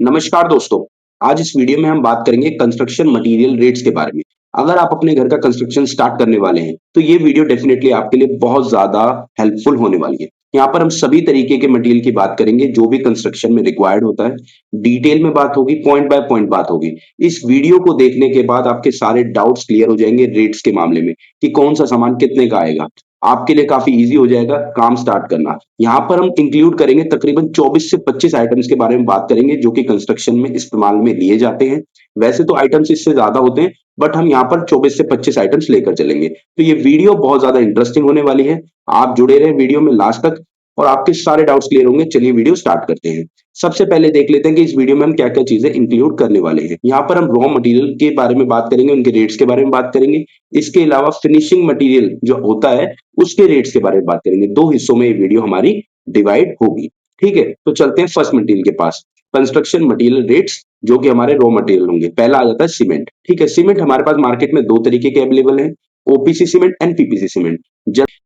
नमस्कार दोस्तों। आज इस वीडियो में हम बात करेंगे कंस्ट्रक्शन मटेरियल रेट्स के बारे में। अगर आप अपने घर का कंस्ट्रक्शन स्टार्ट करने वाले हैं तो ये वीडियो डेफिनेटली आपके लिए बहुत ज्यादा हेल्पफुल होने वाली है। यहाँ पर हम सभी तरीके के मटेरियल की बात करेंगे जो भी कंस्ट्रक्शन में रिक्वायर्ड होता है। डिटेल में बात होगी, पॉइंट बाय पॉइंट बात होगी। इस वीडियो को देखने के बाद आपके सारे डाउट्स क्लियर हो जाएंगे रेट्स के मामले में कि कौन सा सामान कितने का आएगा। आपके लिए काफी इजी हो जाएगा काम स्टार्ट करना। यहाँ पर हम इंक्लूड करेंगे तकरीबन 24 से 25 आइटम्स के बारे में बात करेंगे जो कि कंस्ट्रक्शन में इस्तेमाल में लिए जाते हैं। वैसे तो आइटम्स इससे ज्यादा होते हैं बट हम यहाँ पर 24 से 25 आइटम्स लेकर चलेंगे। तो ये वीडियो बहुत ज्यादा इंटरेस्टिंग होने वाली है। आप जुड़े रहे वीडियो में लास्ट तक और आपके सारे डाउट्स क्लियर होंगे। चलिए वीडियो स्टार्ट करते हैं। सबसे पहले देख लेते हैं कि इस वीडियो में हम क्या क्या चीजें इंक्लूड करने वाले हैं। यहाँ पर हम रॉ मटेरियल के बारे में बात करेंगे, उनके रेट्स के बारे में बात करेंगे। इसके अलावा फिनिशिंग मटेरियल जो होता है उसके रेट्स के बारे में बात करेंगे। दो हिस्सों में ये वीडियो हमारी डिवाइड होगी। ठीक है, तो चलते हैं फर्स्ट मटेरियल के पास। कंस्ट्रक्शन मटेरियल रेट्स जो कि हमारे रॉ मटेरियल होंगे। पहला आ जाता है सीमेंट। ठीक है, सीमेंट हमारे पास मार्केट में दो तरीके के अवेलेबल हैं, OPC cement and PPC cement.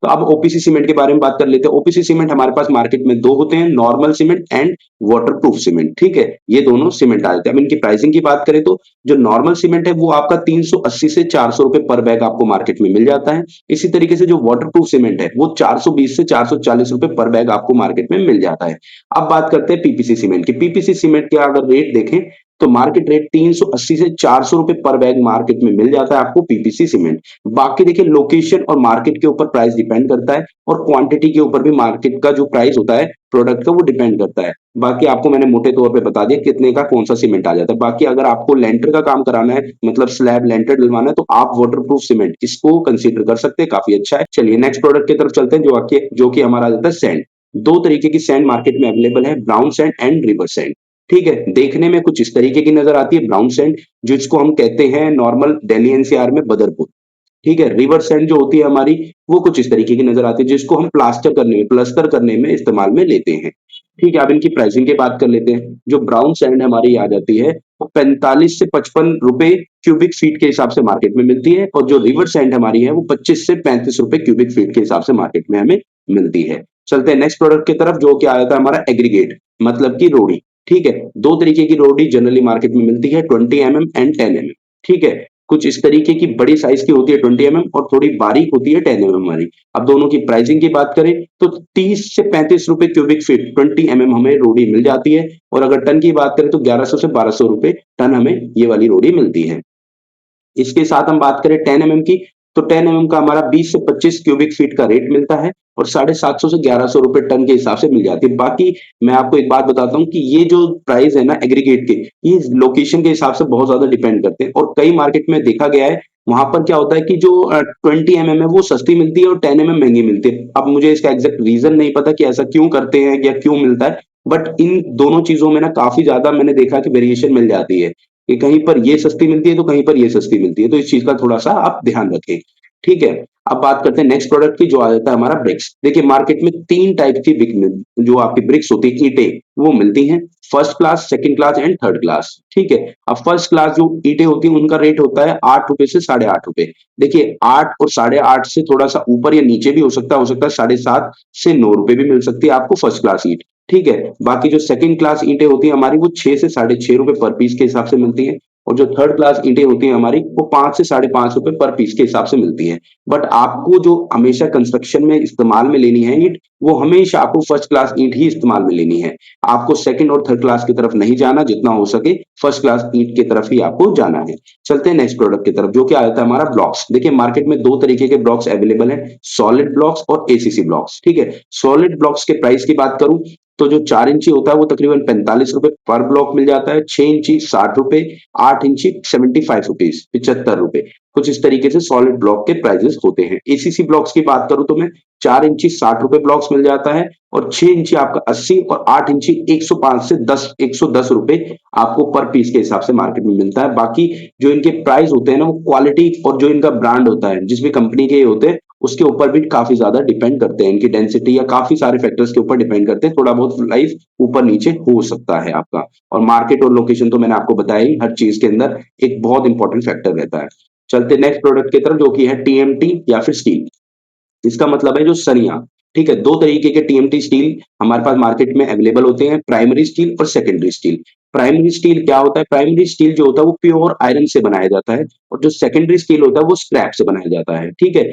तो अब ओपीसी सीमेंट के बारे में बात कर लेते हैं। ओपीसी सीमेंट हमारे पास मार्केट में दो होते हैं, normal cement and waterproof cement. ठीक है, ये दोनों सीमेंट आ जाते हैं। अब इनकी प्राइसिंग की बात करें तो जो नॉर्मल सीमेंट है वो आपका 380 से 400 रुपए पर बैग आपको मार्केट में मिल जाता है। इसी तरीके से जो वाटरप्रूफ सीमेंट है वो 420 से 440 रुपए पर बैग आपको मार्केट में मिल जाता है। अब बात करते हैं पीपीसी सीमेंट की। पीपीसी सीमेंट के अगर रेट देखें तो मार्केट रेट 380 से 400 रुपए पर बैग मार्केट में मिल जाता है आपको पीपीसी सीमेंट। बाकी देखिए लोकेशन और मार्केट के ऊपर प्राइस डिपेंड करता है और क्वांटिटी के ऊपर भी मार्केट का जो प्राइस होता है प्रोडक्ट का वो डिपेंड करता है। बाकी आपको मैंने मोटे तौर पे बता दिया कितने का कौन सा सीमेंट आ जाता है। बाकी अगर आपको लेंटर का काम कराना है, मतलब स्लैब लेंटर डलवाना है, तो आप वाटरप्रूफ सीमेंट इसको कंसीडर कर सकते हैं, काफी अच्छा है। चलिए नेक्स्ट प्रोडक्ट की तरफ चलते हैं जो कि हमारा आ जाता है सैंड। दो तरीके की सैंड मार्केट में अवेलेबल है, brown sand and river sand. ठीक है, देखने में कुछ इस तरीके की नजर आती है ब्राउन सैंड, जिसको हम कहते हैं नॉर्मल दिल्ली एनसीआर में बदरपुर। ठीक है, रिवर सैंड जो होती है हमारी वो कुछ इस तरीके की नजर आती है, जिसको हम प्लास्टर करने में इस्तेमाल में लेते हैं। ठीक है, अब इनकी प्राइसिंग की बात कर लेते हैं। जो ब्राउन सैंड हमारी आ जाती है वो 45 से 55 रुपए क्यूबिक फीट के हिसाब से मार्केट में मिलती है और जो रिवर सैंड हमारी है वो 25 से 35 रुपए क्यूबिक फीट के हिसाब से मार्केट में हमें मिलती है। चलते हैं नेक्स्ट प्रोडक्ट की तरफ जो कि आ जाता है हमारा एग्रीगेट, मतलब की रोड़ी। ठीक है, दो तरीके की रोडी जनरली मार्केट में मिलती है, 20 mm एंड 10 mm। ठीक है, कुछ इस तरीके की बड़ी साइज की होती है 20 mm और थोड़ी बारीक होती है 10 mm वाली। अब दोनों की प्राइसिंग की बात करें तो 30 से 35 रुपए क्यूबिक फीट 20 mm हमें रोडी मिल जाती है और अगर टन की बात करें तो 1100 से 1200 रुपए टन हमें ये वाली रोडी मिलती है। इसके साथ हम बात करें 10 mm की तो 10 mm का हमारा 20 से 25 क्यूबिक फीट का रेट मिलता है और 750 से 1100 रुपए टन के हिसाब से मिल जाती है। बाकी मैं आपको एक बात बताता हूँ कि ये जो प्राइस है ना एग्रीगेट के, ये लोकेशन के हिसाब से बहुत ज्यादा डिपेंड करते हैं और कई मार्केट में देखा गया है वहां पर क्या होता है कि जो 20 mm है वो सस्ती मिलती है और 10 mm महंगी मिलती है। अब मुझे इसका एग्जैक्ट रीजन नहीं पता कि ऐसा क्यों करते हैं या क्यों मिलता है, बट इन दोनों चीजों में ना काफी ज्यादा मैंने देखा कि वेरिएशन मिल जाती है कि कहीं पर ये सस्ती मिलती है तो कहीं पर ये सस्ती मिलती है, तो इस चीज का थोड़ा सा आप ध्यान रखें। ठीक है, अब बात करते हैं नेक्स्ट प्रोडक्ट की जो आ जाता है हमारा ब्रिक्स। देखिए मार्केट में तीन टाइप की जो आपकी ब्रिक्स होती है ईंटें वो मिलती हैं, first class, second class and third class. ठीक है, अब फर्स्ट क्लास जो ईंटें होती हैं उनका रेट होता है 8 रुपए से 8.5 रुपए। देखिए 8 और 8.5 से थोड़ा सा ऊपर या नीचे भी हो सकता है 7.5 से 9 रुपए भी मिल सकती है आपको फर्स्ट क्लास ईंट। ठीक है, बाकी जो सेकंड क्लास ईंटें होती हैं हमारी वो 6 से 6.5 रुपए पर पीस के हिसाब से मिलती है और जो थर्ड क्लास ईंटें होती हैं हमारी वो 5 से 5.5 रुपए पर पीस के हिसाब से मिलती है। बट आपको जो हमेशा कंस्ट्रक्शन में इस्तेमाल में लेनी है ईंट, वो हमेशा आपको फर्स्ट क्लास ईंट ही इस्तेमाल में लेनी है। आपको सेकंड और थर्ड क्लास की तरफ नहीं जाना, जितना हो सके फर्स्ट क्लास ईंट की तरफ ही आपको जाना है। चलते हैं नेक्स्ट प्रोडक्ट की तरफ जो कि आता है हमारा ब्लॉक्स। देखिए मार्केट में दो तरीके के ब्लॉक्स अवेलेबल है, सॉलिड ब्लॉक्स और एसीसी ब्लॉक्स। ठीक है, सॉलिड ब्लॉक्स के प्राइस की बात करूं तो जो 4 इंची होता है वो तकरीबन 45 रुपए पर ब्लॉक मिल जाता है, 6 इंची 60 रुपए, 8 इंची 75 रुपीज 75 रुपए। कुछ इस तरीके से सॉलिड ब्लॉक के प्राइजेस होते हैं। एसीसी ब्लॉक्स की बात करूं तो मैं 4 इंची 60 रुपए ब्लॉक्स मिल जाता है और 6 इंची आपका 80 और 8 इंची 105 से 110 रुपए आपको पर पीस के हिसाब से मार्केट में मिलता है। बाकी जो इनके प्राइस होते हैं ना वो क्वालिटी और जो इनका ब्रांड होता है जिस भी कंपनी के होते हैं उसके ऊपर भी काफी ज्यादा डिपेंड करते हैं, इनकी डेंसिटी या काफी सारे फैक्टर्स के ऊपर डिपेंड करते हैं। थोड़ा बहुत प्राइस ऊपर नीचे हो सकता है आपका, और मार्केट और लोकेशन तो मैंने आपको बताया ही, हर चीज के अंदर एक बहुत इंपॉर्टेंट फैक्टर रहता है। चलते नेक्स्ट प्रोडक्ट की तरफ जो कि है टीएमटी या फिर स्टील। इसका मतलब है जो सरिया। ठीक है, दो तरीके के टीएमटी स्टील हमारे पास मार्केट में अवेलेबल होते हैं, प्राइमरी स्टील और सेकेंडरी स्टील। प्राइमरी स्टील क्या होता है? प्राइमरी स्टील जो होता है वो प्योर आयरन से बनाया जाता है और जो सेकेंडरी स्टील होता है वो स्क्रैप से बनाया जाता है, ठीक है।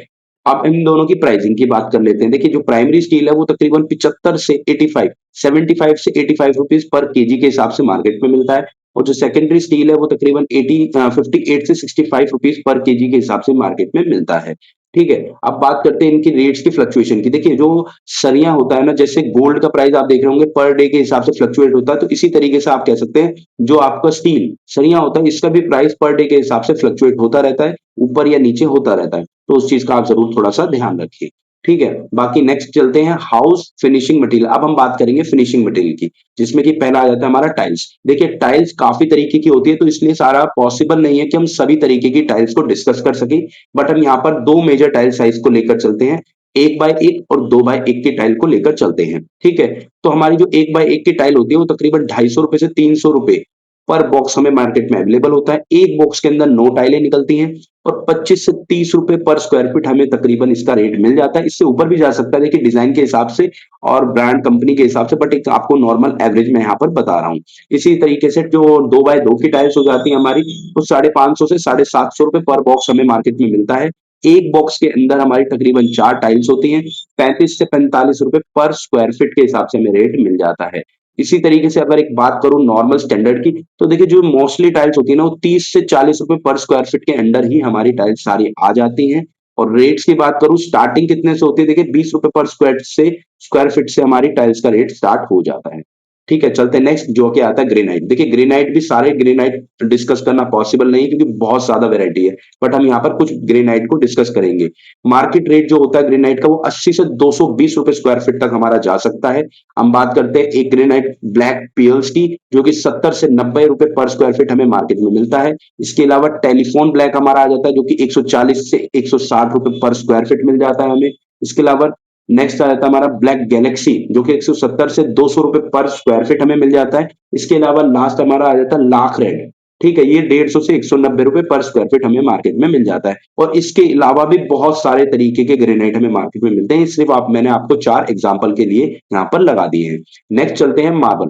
अब इन दोनों की प्राइसिंग की बात कर लेते हैं। देखिए जो प्राइमरी स्टील है वो तकरीबन 75 से 85, 75 से 85 रुपीज पर केजी के हिसाब से मार्केट में मिलता है और जो सेकेंडरी स्टील है वो तकरीबन 58 से 65 रुपीज पर केजी के हिसाब से मार्केट में मिलता है, ठीक है। अब बात करते हैं इनकी रेट्स की फ्लक्चुएशन की। देखिए जो सरिया होता है ना, जैसे गोल्ड का प्राइस आप देख रहे होंगे पर डे के हिसाब से फ्लक्चुएट होता है, तो इसी तरीके से आप कह सकते हैं जो आपका स्टील सरिया होता है इसका भी प्राइस पर डे के हिसाब से फ्लक्चुएट होता रहता है, ऊपर या नीचे होता रहता है, तो उस चीज का आप जरूर थोड़ा सा ध्यान रखिए, ठीक है। बाकी नेक्स्ट चलते हैं हाउस फिनिशिंग मटेरियल। अब हम बात करेंगे फिनिशिंग मटेरियल की, जिसमें कि पहला आ जाता है हमारा टाइल्स। देखिए टाइल्स काफी तरीके की होती है, तो इसलिए सारा पॉसिबल नहीं है कि हम सभी तरीके की टाइल्स को डिस्कस कर सके, बट हम यहाँ पर दो मेजर टाइल साइज को लेकर चलते हैं, 1 बाय 1 और 2 बाय 1 की टाइल को लेकर चलते हैं, ठीक है। तो हमारी जो 1 बाय 1 की टाइल होती है वो तकरीबन 250 रुपए से 300 रुपए पर बॉक्स हमें मार्केट में अवेलेबल होता है। एक बॉक्स के अंदर 9 टाइलें निकलती हैं और 25 से 30 रुपए पर स्क्वायर फीट हमें तकरीबन इसका रेट मिल जाता है। इससे ऊपर भी जा सकता है, देखिए डिजाइन के हिसाब से और ब्रांड कंपनी के हिसाब से, बट एक आपको नॉर्मल एवरेज मैं यहाँ पर बता रहा हूँ। इसी तरीके से जो 2 बाय 2 की टाइल्स हो जाती है हमारी, तो 550 से 750 रुपए पर बॉक्स हमें मार्केट में मिलता है। एक बॉक्स के अंदर हमारी तकरीबन 4 टाइल्स होती हैं, 35 से 45 रुपए पर स्क्वायर फीट के हिसाब से हमें रेट मिल जाता है। इसी तरीके से अगर एक बात करूं नॉर्मल स्टैंडर्ड की, तो देखिए जो मोस्टली टाइल्स होती है ना वो 30 से 40 रुपए पर स्क्वायर फीट के अंडर ही हमारी टाइल्स सारी आ जाती हैं। और रेट्स की बात करूं स्टार्टिंग कितने से होती है, देखिए 20 रुपए पर स्क्वायर फीट से हमारी टाइल्स का रेट स्टार्ट हो जाता है, ठीक है। चलते हैं नेक्स्ट जो कि आता है ग्रेनाइट। देखिए ग्रेनाइट भी सारे ग्रेनाइट डिस्कस करना पॉसिबल नहीं है क्योंकि बहुत ज्यादा वैरायटी है, बट हम यहाँ पर कुछ ग्रेनाइट को डिस्कस करेंगे। मार्केट रेट जो होता है ग्रेनाइट का वो 80 से 220 रुपए स्क्वायर फीट तक हमारा जा सकता है। हम बात करते हैं एक ग्रेनाइट ब्लैक पियर्स की, जो कि 70 से 90 रुपए पर स्क्वायर फीट हमें मार्केट में मिलता है। इसके अलावा टेलीफोन ब्लैक हमारा आ जाता है जो कि 140 से 160 रुपए पर स्क्वायर फीट मिल जाता है हमें। इसके अलावा नेक्स्ट आ जाता है हमारा ब्लैक गैलेक्सी जो कि 170 से 200 रुपए पर स्क्वायर फीट हमें मिल जाता है। इसके अलावा लास्ट हमारा आ जाता है लाख रेड, ठीक है। ये 150 से 190 रुपए पर स्क्वायर फीट हमें मार्केट में मिल जाता है। और इसके अलावा भी बहुत सारे तरीके के ग्रेनाइट हमें मार्केट में मिलते हैं, सिर्फ मैंने आपको 4 एग्जाम्पल के लिए यहाँ पर लगा दिए हैं। नेक्स्ट चलते हैं मार्बल।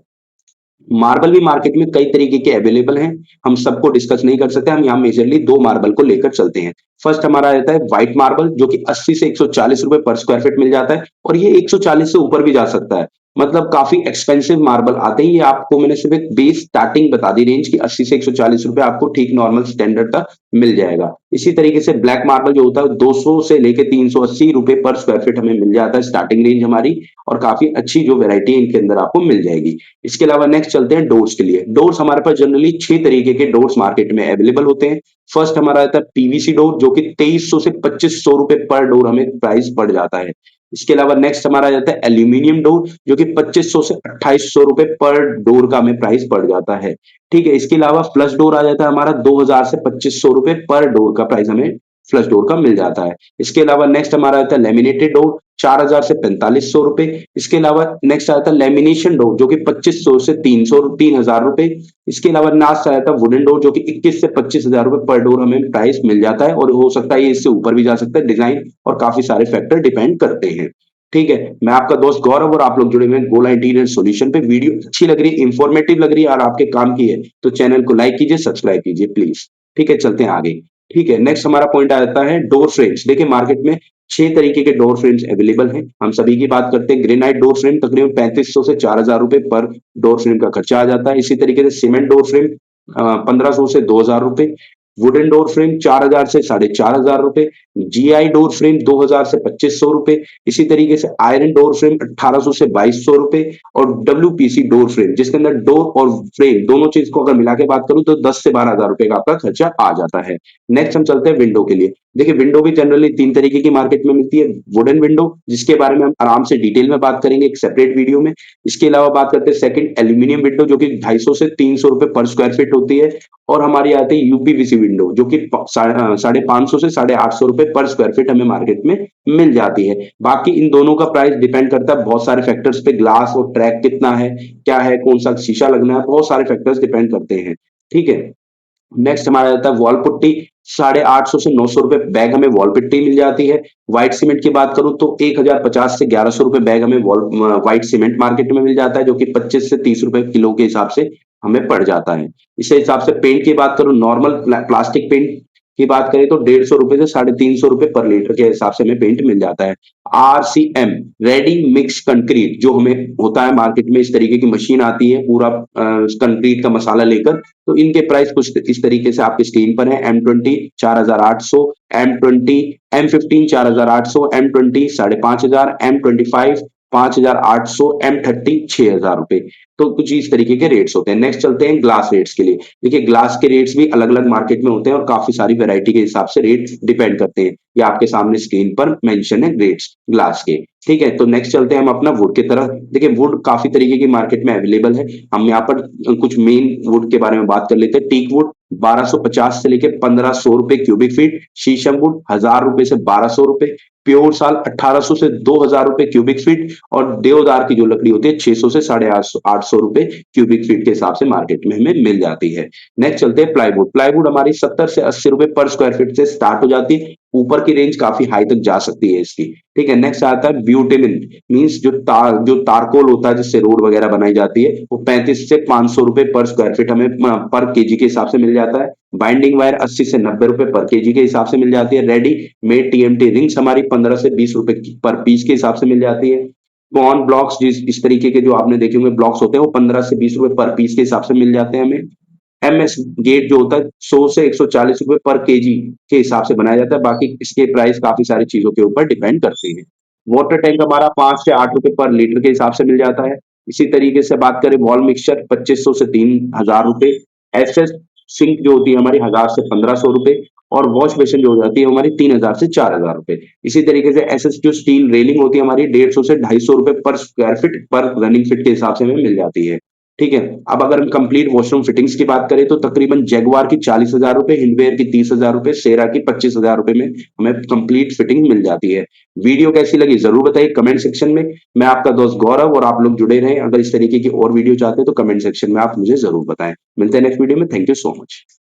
मार्बल भी मार्केट में कई तरीके के अवेलेबल हैं, हम सबको डिस्कस नहीं कर सकते, हम यहाँ मेजरली दो मार्बल को लेकर चलते हैं। फर्स्ट हमारा रहता है व्हाइट मार्बल जो कि 80 से 140 रुपए पर स्क्वायर फीट मिल जाता है और ये 140 से ऊपर भी जा सकता है, मतलब काफी एक्सपेंसिव मार्बल आते हैं। ये आपको मैंने सिर्फ एक बेस स्टार्टिंग बता दी रेंज की, 80 से 140 रुपए आपको ठीक नॉर्मल स्टैंडर्ड का मिल जाएगा। इसी तरीके से ब्लैक मार्बल जो होता है 200 से लेके 380 रुपए पर स्क्वायर फीट हमें मिल जाता है स्टार्टिंग रेंज हमारी, और काफी अच्छी जो वेरायटी है इनके अंदर आपको मिल जाएगी। इसके अलावा नेक्स्ट चलते हैं डोर्स के लिए। डोर्स हमारे पास जनरली 6 तरीके के डोर्स मार्केट में अवेलेबल होते हैं। फर्स्ट हमारा रहता है पीवीसी डोर जो कि 2300 से 2500 रुपए पर डोर हमें प्राइस पड़ जाता है। इसके अलावा नेक्स्ट हमारा जाता है एल्यूमिनियम डोर जो कि 2500 से 2800 रुपए पर डोर का हमें प्राइस पड़ जाता है, ठीक है। इसके अलावा फ्लश डोर आ जाता है हमारा 2000 से 2500 रुपए पर डोर का प्राइस हमें फ्लश डोर का मिल जाता है। इसके अलावा नेक्स्ट हमारा आता है लेमिनेटेड डोर 4000 से 4500 रुपए। इसके अलावा नेक्स्ट आता है लेमिनेशन डोर जो कि 2500 से 3000 रुपए। इसके अलावा लास्ट आता है वुडन डोर जो कि 21 से 25,000 रुपए पर डोर हमें प्राइस मिल जाता है, और हो सकता है ये इससे ऊपर भी जा सकता है, डिजाइन और काफी सारे फैक्टर डिपेंड करते हैं, ठीक है। मैं आपका दोस्त गौरव और आप लोग जुड़े हुए हैं गोला इंटीरियर सॉल्यूशन पे। वीडियो अच्छी लग रही है, इंफॉर्मेटिव लग रही है और आपके काम की है तो चैनल को लाइक कीजिए, सब्सक्राइब कीजिए प्लीज, ठीक है। चलते हैं आगे, ठीक है। नेक्स्ट हमारा पॉइंट आ जाता है डोर फ्रेम्स। देखिए मार्केट में 6 तरीके के डोर फ्रेम्स अवेलेबल हैं, हम सभी की बात करते हैं। ग्रेनाइट डोर फ्रेम तकरीबन 3500 से 4000 रुपए पर डोर फ्रेम का खर्चा आ जाता है। इसी तरीके से सीमेंट डोर फ्रेम 1500 से 2000 रुपए। वुडन डोर फ्रेम 4000 से 4500 रुपए। जीआई डोर फ्रेम 2000 से 2500 रुपए। इसी तरीके से आयरन डोर फ्रेम 1800 से 2200 रुपए। और डब्ल्यूपीसी डोर फ्रेम जिसके अंदर डोर और फ्रेम दोनों चीज को अगर मिला के बात करूं तो 10 से 12,000 रुपए का आपका खर्चा आ जाता है। नेक्स्ट हम चलते हैं विंडो के लिए। देखिए विंडो भी जनरली 3 तरीके की मार्केट में मिलती है। वुडन विंडो जिसके बारे में हम आराम से डिटेल में बात करेंगे एक सेपरेट वीडियो में। इसके अलावा बात करते हैं सेकंड एल्यूमिनियम विंडो जो कि 250 से 300 रुपए पर स्क्वायर फीट होती है। और हमारी आती है यूपीवीसी विंडो जो कि 550 से 850 रुपए पर स्क्वायर फीट हमें मार्केट में मिल जाती है। बाकी इन दोनों का प्राइस डिपेंड करता है बहुत सारे फैक्टर्स पे, ग्लास और ट्रैक कितना है, क्या है, कौन सा शीशा लगना है, बहुत सारे फैक्टर्स डिपेंड करते हैं, ठीक है। नेक्स्ट हमारा रहता है वॉल पुट्टी 850 से 900 रुपए बैग हमें वॉल पुट्टी मिल जाती है। व्हाइट सीमेंट की बात करूं तो 1050 से 1100 रुपए बैग हमें व्हाइट सीमेंट मार्केट में मिल जाता है जो कि 25 से 30 रुपए किलो के हिसाब से हमें पड़ जाता है। इसी हिसाब से पेंट की बात करूँ, नॉर्मल प्लास्टिक पेंट की बात करें तो 150 से 350 रुपए पर लीटर के हिसाब से हमें पेंट मिल जाता है। RCM, रेडी मिक्स कंक्रीट, जो हमें होता है मार्केट में, इस तरीके की मशीन आती है पूरा कंक्रीट का मसाला लेकर। तो इनके प्राइस कुछ इस तरीके से आपकी स्क्रीन पर है। M20 4800, M20, M15 4800, M20 5500, M25 5800, M30 6000 रुपए। तो कुछ इस तरीके के रेट्स होते हैं। नेक्स्ट चलते हैं ग्लास रेट्स के लिए। देखिए ग्लास के रेट्स भी अलग अलग मार्केट में होते हैं और काफी सारी वैरायटी के हिसाब से रेट डिपेंड करते हैं। ये आपके सामने स्क्रीन पर मेंशन है रेट्स ग्लास के। ठीक है, तो नेक्स्ट चलते हैं हम अपना वुड की तरफ। देखिए वुड काफी तरीके की मार्केट में अवेलेबल है। हम यहाँ पर कुछ मेन वुड के बारे में बात कर लेते हैं। टीक वुड 1250 से लेके 1500 रुपए क्यूबिक फीट, शीशम वुड 1000 रुपए से 1200 रुपए, प्योर साल 1800 से 2000 रुपए क्यूबिक फीट, और देवदार की जो लकड़ी होती है 600 से 850 रुपए क्यूबिक फीट के हिसाब से मार्केट में हमें मिल जाती है। नेक्स्ट चलते हैं प्लाईवुड। प्लाईवुड हमारी 70 से 80 रुपए पर स्क्वायर फीट से स्टार्ट हो जाती है, ऊपर की रेंज काफी हाई तक जा सकती है इसकी। ठीक है, नेक्स्ट आता है ब्यूटेनिन, मींस जो तारकोल होता है जिससे रोड वगैरह बनाई जाती है, वो 35 से 500 रुपए पर स्क्वायर फीट हमें पर केजी के हिसाब से मिल जाता है। बाइंडिंग वायर 80 से 90 रुपए पर केजी के हिसाब से मिल जाती है। रेडी मेड टीएमटी रिंग्स हमारी 15 से 20 रुपए पर पीस के हिसाब से मिल जाती है। कॉर्न ब्लॉक्स, जिस इस तरीके के जो आपने देखे होंगे ब्लॉक्स होते हैं, वो 15 से 20 रुपए पर पीस के हिसाब से मिल जाते हैं हमें। एमएस गेट जो होता है 100 से 140 रुपए पर केजी के हिसाब से बनाया जाता है। बाकी इसके प्राइस काफी सारी चीजों के ऊपर डिपेंड करते हैं। वाटर टैंक हमारा 5 से 8 रुपए पर लीटर के हिसाब से मिल जाता है। इसी तरीके से बात करें वॉल मिक्सचर 2500 से 3000 रुपए। एसएस सिंक जो होती है हमारी 1000 से 1500 रुपए, और वॉश बेसिन जो हो जाती है हमारी 3000 से 4000 रुपए। इसी तरीके से एसएस जो स्टील रेलिंग होती है हमारी 150 से 250 रुपए पर स्क्वायर फीट पर रनिंग फीट के हिसाब से हमें मिल जाती है। ठीक है, अब अगर हम कंप्लीट वॉशरूम फिटिंग्स की बात करें तो तकरीबन जैगुआर की 40,000 रुपए, हिंडवेयर की 30,000 रुपए, सेरा की 25,000 रुपए में हमें कंप्लीट फिटिंग मिल जाती है। वीडियो कैसी लगी जरूर बताइए कमेंट सेक्शन में। मैं आपका दोस्त गौरव, और आप लोग जुड़े रहें। अगर इस तरीके की और वीडियो चाहते हैं तो कमेंट सेक्शन में आप मुझे जरूर बताएं। मिलते हैं नेक्स्ट वीडियो में। Thank you so much.